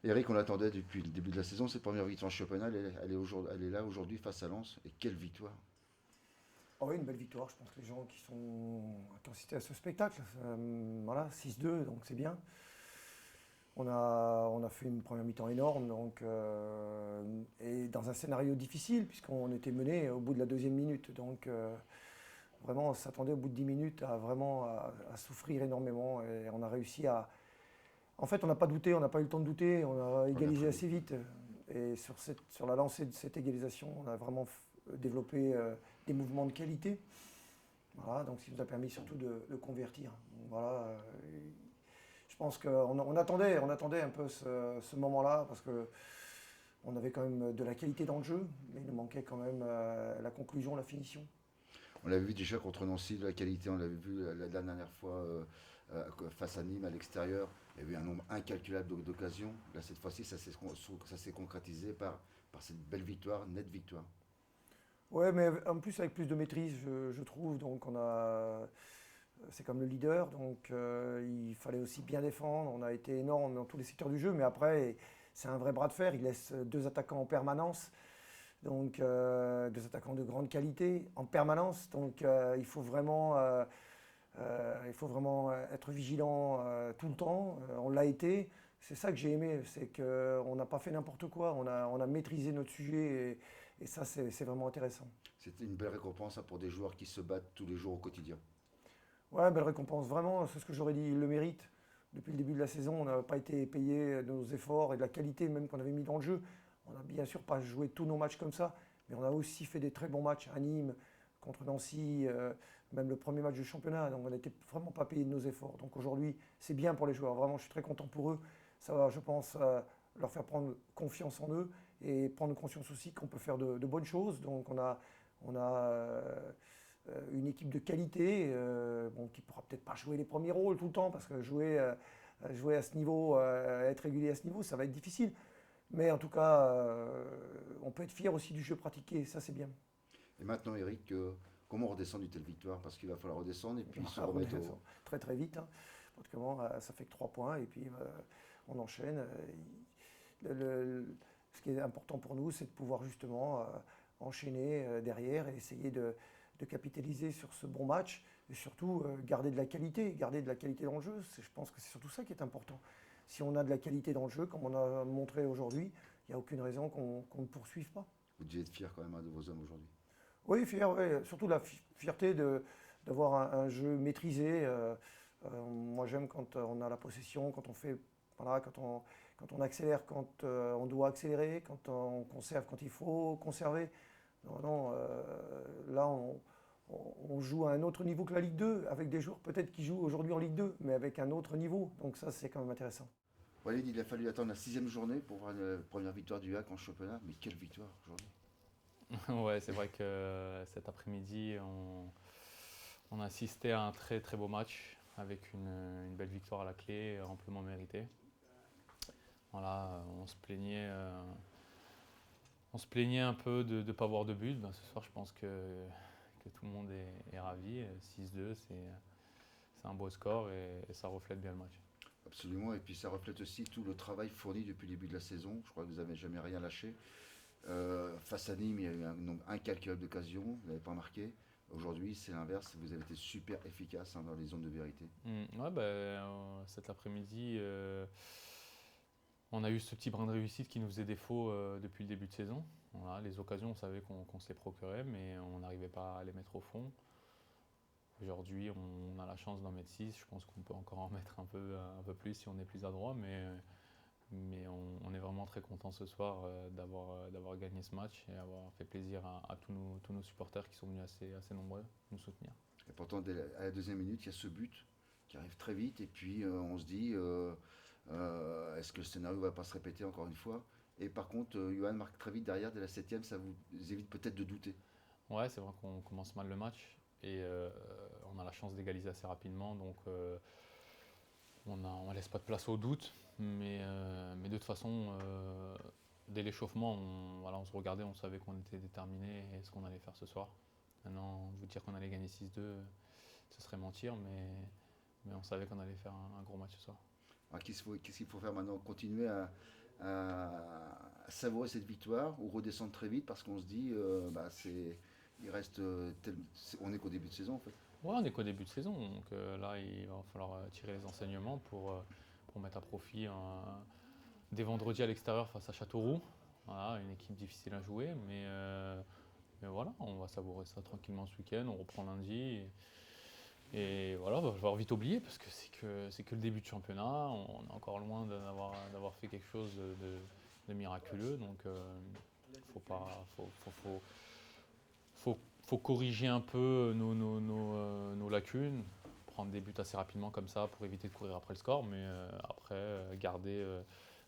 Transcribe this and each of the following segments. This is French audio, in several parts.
Eric, on l'attendait depuis le début de la saison, cette première victoire en championnat, elle est là aujourd'hui face à Lens. Et quelle victoire! Oh oui, une belle victoire. Je pense que les gens qui ont assisté à ce spectacle, voilà, 6-2, donc c'est bien. On a fait une première mi-temps énorme, et dans un scénario difficile, puisqu'on était mené au bout de la deuxième minute. Donc vraiment, on s'attendait au bout de 10 minutes à souffrir énormément. Et on a réussi à. En fait, on n'a pas douté, on n'a pas eu le temps de douter, on a On a égalisé très vite. assez vite. Et sur la lancée de cette égalisation, on a vraiment développé des mouvements de qualité. Voilà, donc ce qui nous a permis surtout de convertir. Donc, voilà, je pense qu'on attendait un peu ce moment-là parce que on avait quand même de la qualité dans le jeu, mais il nous manquait quand même la conclusion, la finition. On l'avait vu déjà contre Nancy de la qualité, on l'avait vu la dernière fois face à Nîmes à l'extérieur. Il y avait un nombre incalculable d'occasions. Là, cette fois-ci, ça s'est concrétisé par cette belle victoire, nette victoire. Ouais, mais en plus avec plus de maîtrise, je trouve. Donc c'est comme le leader, donc il fallait aussi bien défendre. On a été énorme dans tous les secteurs du jeu, mais après c'est un vrai bras de fer. Il laisse deux attaquants en permanence. Donc, deux attaquants de grande qualité en permanence. Donc, il faut vraiment être vigilant tout le temps. On l'a été. C'est ça que j'ai aimé, c'est qu'on n'a pas fait n'importe quoi. On a maîtrisé notre sujet et ça, c'est vraiment intéressant. C'était une belle récompense hein, pour des joueurs qui se battent tous les jours au quotidien. Ouais, belle récompense. Vraiment, c'est ce que j'aurais dit. Il le mérite. Depuis le début de la saison, on n'a pas été payé de nos efforts et de la qualité même qu'on avait mis dans le jeu. On n'a bien sûr pas joué tous nos matchs comme ça, mais on a aussi fait des très bons matchs à Nîmes, contre Nancy, même le premier match du championnat. Donc on n'était vraiment pas payé de nos efforts. Donc aujourd'hui, c'est bien pour les joueurs. Vraiment, je suis très content pour eux. Ça va, je pense, leur faire prendre confiance en eux et prendre conscience aussi qu'on peut faire de bonnes choses. Donc on a une équipe de qualité, bon, qui ne pourra peut-être pas jouer les premiers rôles tout le temps, parce que jouer à ce niveau, être régulier à ce niveau, ça va être difficile. Mais en tout cas, on peut être fier aussi du jeu pratiqué, ça c'est bien. Et maintenant, Eric, comment on redescend d'une telle victoire? Parce qu'il va falloir redescendre et puis se On remettre descend au. très très vite, hein. Pratiquement, ça fait que 3 points, et puis on enchaîne. Ce qui est important pour nous, c'est de pouvoir justement enchaîner derrière et essayer de capitaliser sur ce bon match et surtout garder de la qualité dans le jeu. Je pense que c'est surtout ça qui est important. Si on a de la qualité dans le jeu, comme on a montré aujourd'hui, il n'y a aucune raison qu'on ne poursuive pas. Vous devez être fier quand même hein, de vos hommes aujourd'hui. Oui, fier, ouais. Surtout la fierté d'avoir un jeu maîtrisé. Moi, j'aime quand on a la possession, quand on fait, voilà, quand on accélère, quand on doit accélérer, quand on conserve, quand il faut conserver. Non, non, là, on joue à un autre niveau que la Ligue 2, avec des joueurs peut-être qui jouent aujourd'hui en Ligue 2, mais avec un autre niveau. Donc ça, c'est quand même intéressant. Walid, il a fallu attendre la sixième journée pour voir la première victoire du HAC en championnat. Mais quelle victoire aujourd'hui! Ouais, c'est vrai que cet après-midi, on a assisté à un très très beau match avec une belle victoire à la clé, amplement méritée. Voilà, on se plaignait un peu de ne pas avoir de but. Ben, ce soir, je pense que tout le monde est ravi. 6-2, c'est un beau score et ça reflète bien le match. Absolument. Et puis ça reflète aussi tout le travail fourni depuis le début de la saison. Je crois que vous n'avez jamais rien lâché. Face à Nîmes, il y a eu un nombre incalculable d'occasions. Vous n'avez pas marqué. Aujourd'hui, c'est l'inverse. Vous avez été super efficace hein, dans les zones de vérité. Ouais, ben, cet après-midi, on a eu ce petit brin de réussite qui nous faisait défaut depuis le début de saison. Voilà, les occasions, on savait qu'on se les procurait, mais on n'arrivait pas à les mettre au fond. Aujourd'hui, on a la chance d'en mettre 6. Je pense qu'on peut encore en mettre un peu plus si on est plus adroit, mais on est vraiment très content ce soir d'avoir gagné ce match et avoir fait plaisir à tous nos supporters qui sont venus assez nombreux nous soutenir. Et pourtant, à la deuxième minute, il y a ce but qui arrive très vite. Et puis, on se dit, est-ce que le scénario ne va pas se répéter encore une fois? Et par contre, Johan marque très vite derrière, dès la septième, ça vous évite peut-être de douter. Ouais, c'est vrai qu'on commence mal le match et on a la chance d'égaliser assez rapidement, donc on laisse pas de place au doute. Mais de toute façon, dès l'échauffement, voilà, on se regardait, on savait qu'on était déterminé et ce qu'on allait faire ce soir. Maintenant, vous dire qu'on allait gagner 6-2, ce serait mentir, mais on savait qu'on allait faire un gros match ce soir. Alors, qu'est-ce qu'il faut faire maintenant? Continuer à savourer cette victoire ou redescendre très vite parce qu'on se dit, il reste, on est qu'au début de saison en fait. Ouais, on n'est qu'au début de saison, donc là, il va falloir tirer les enseignements pour mettre à profit dès vendredi à l'extérieur face à Châteauroux. Voilà, une équipe difficile à jouer, mais voilà, on va savourer ça tranquillement ce week-end, on reprend lundi. Et voilà, il va falloir vite oublier parce que c'est que le début de championnat, on est encore loin d'avoir fait quelque chose de miraculeux, donc faut pas, faut corriger un peu nos lacunes, prendre des buts assez rapidement comme ça pour éviter de courir après le score, mais après garder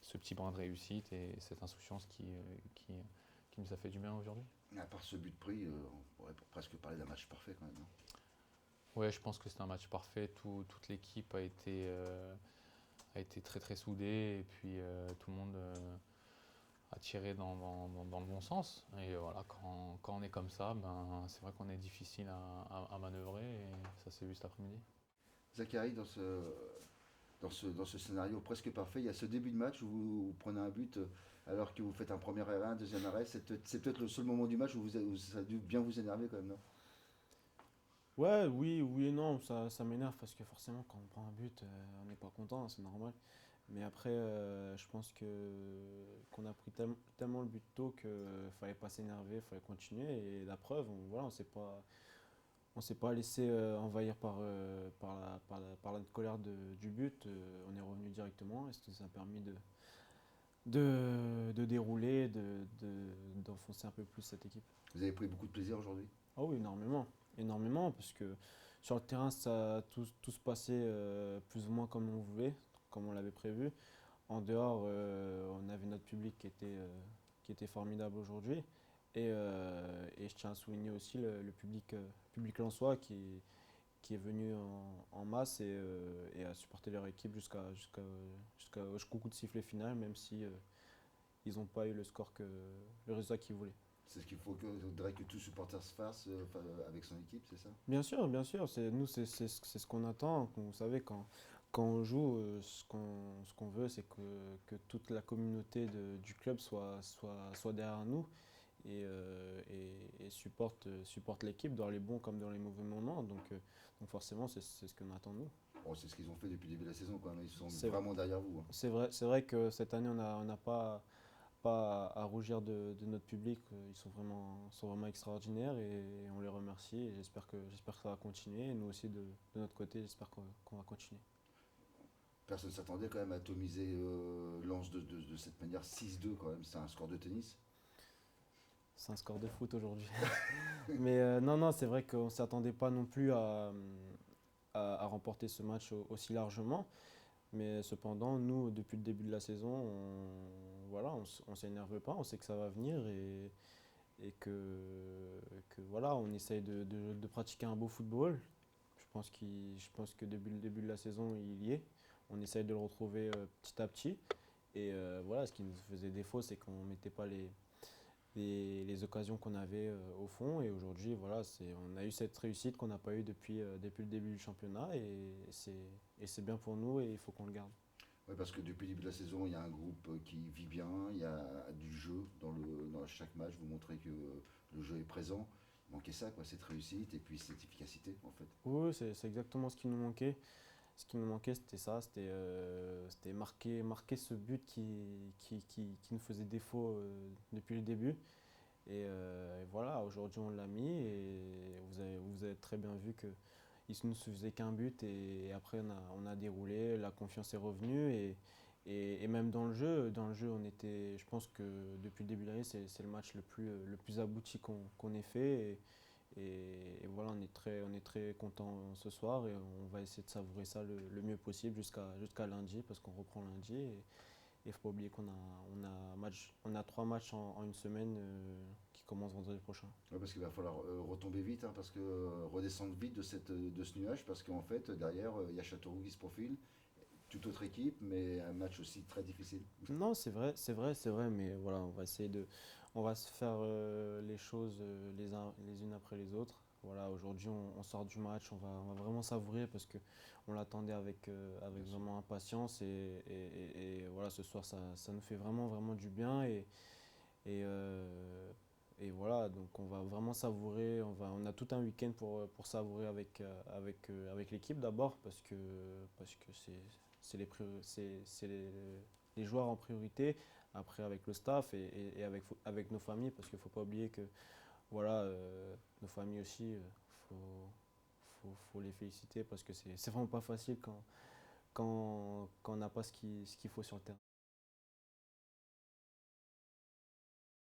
ce petit brin de réussite et cette insouciance qui nous a fait du bien aujourd'hui. À part ce but pris, on pourrait presque parler d'un match parfait quand même, non? Ouais, je pense que c'était un match parfait. Toute l'équipe a été très très soudée et puis tout le monde a tiré dans le bon sens. Et voilà, quand on est comme ça, ben, c'est vrai qu'on est difficile à manœuvrer et ça s'est vu cet après-midi. Zachary, dans ce scénario presque parfait, il y a ce début de match où vous prenez un but alors que vous faites un premier arrêt, un deuxième arrêt. C'est peut-être le seul moment du match où ça a dû bien vous énerver quand même, non? Ouais, oui et non, ça m'énerve parce que forcément quand on prend un but, on n'est pas content, c'est normal. Mais après, je pense qu'on a pris tellement le but tôt qu'il fallait pas s'énerver, il fallait continuer. Et la preuve, voilà, on s'est pas laissé envahir par la colère du but. On est revenu directement et ça nous a permis de dérouler, d'enfoncer un peu plus cette équipe. Vous avez pris beaucoup de plaisir aujourd'hui? Ah oui, énormément. Énormément, parce que sur le terrain, tout se passait plus ou moins comme on voulait, comme on l'avait prévu. En dehors, on avait notre public qui était formidable aujourd'hui. Et je tiens à souligner aussi le public lensois qui est venu en masse et a supporté leur équipe jusqu'au coup de sifflet final, même si ils n'ont pas eu le résultat qu'ils voulaient. C'est ce qu'il faudrait que tout supporter se fasse avec son équipe, c'est ça? Bien sûr, c'est ce qu'on attend. Vous savez, quand on joue, ce qu'on veut, c'est que toute la communauté du club soit derrière nous et supporte l'équipe dans les bons comme dans les mauvais moments. Donc forcément, c'est ce qu'on attend de nous. Bon, c'est ce qu'ils ont fait depuis le début de la saison quand même. Ils sont C'est vraiment derrière vous, hein. c'est vrai que cette année, on n'a pas à rougir de notre public. Ils sont vraiment extraordinaires et on les remercie. Et j'espère que ça va continuer. Et nous aussi, de notre côté, j'espère qu'on va continuer. Personne ne s'attendait quand même à atomiser Lens de cette manière 6-2 quand même. C'est un score de tennis. C'est un score de foot aujourd'hui. Mais non, c'est vrai qu'on ne s'attendait pas non plus à remporter ce match aussi largement. Mais cependant, nous, depuis le début de la saison, voilà, on s'énerve pas, on sait que ça va venir et que voilà, on essaye de pratiquer un beau football. Je pense que depuis le début de la saison, il y est. On essaye de le retrouver petit à petit. Et voilà, ce qui nous faisait défaut, c'est qu'on ne mettait pas les occasions qu'on avait au fond. Et aujourd'hui, voilà, on a eu cette réussite qu'on n'a pas eue depuis le début du championnat. Et c'est bien pour nous et il faut qu'on le garde. Oui, parce que depuis le début de la saison, il y a un groupe qui vit bien, il y a du jeu dans chaque match. Vous montrez que le jeu est présent. Il manquait ça, quoi, cette réussite et puis cette efficacité, en fait. Oui, c'est exactement ce qui nous manquait. Ce qui nous manquait, c'était ça, c'était marquer ce but qui nous faisait défaut depuis le début. Et voilà, aujourd'hui on l'a mis et vous avez très bien vu qu'il ne nous faisait qu'un but et après on a déroulé, la confiance est revenue et même dans le jeu je pense que depuis le début de l'année c'est le match le plus abouti qu'on ait fait et voilà, on est très content ce soir et on va essayer de savourer ça le mieux possible jusqu'à lundi parce qu'on reprend lundi. Et il ne faut pas oublier on a 3 matchs en une semaine qui commencent vendredi prochain. Ouais, parce qu'il va falloir retomber vite, hein, parce que redescendre vite de ce nuage, parce qu'en fait, derrière, il y a Châteauroux qui se profile, toute autre équipe, mais un match aussi très difficile. Non, c'est vrai, mais voilà, on va se faire les choses les unes après les autres. voilà, aujourd'hui on sort du match, on va vraiment savourer parce qu'on l'attendait avec vraiment impatience et voilà, ce soir ça nous fait vraiment, vraiment du bien et, euh, et voilà, donc on va vraiment savourer, on a tout un week-end pour savourer avec l'équipe d'abord parce que c'est les joueurs en priorité, après avec le staff et avec nos familles parce qu'il ne faut pas oublier que voilà, nos familles aussi, faut les féliciter parce que c'est vraiment pas facile quand on n'a pas ce qu'il faut sur le terrain.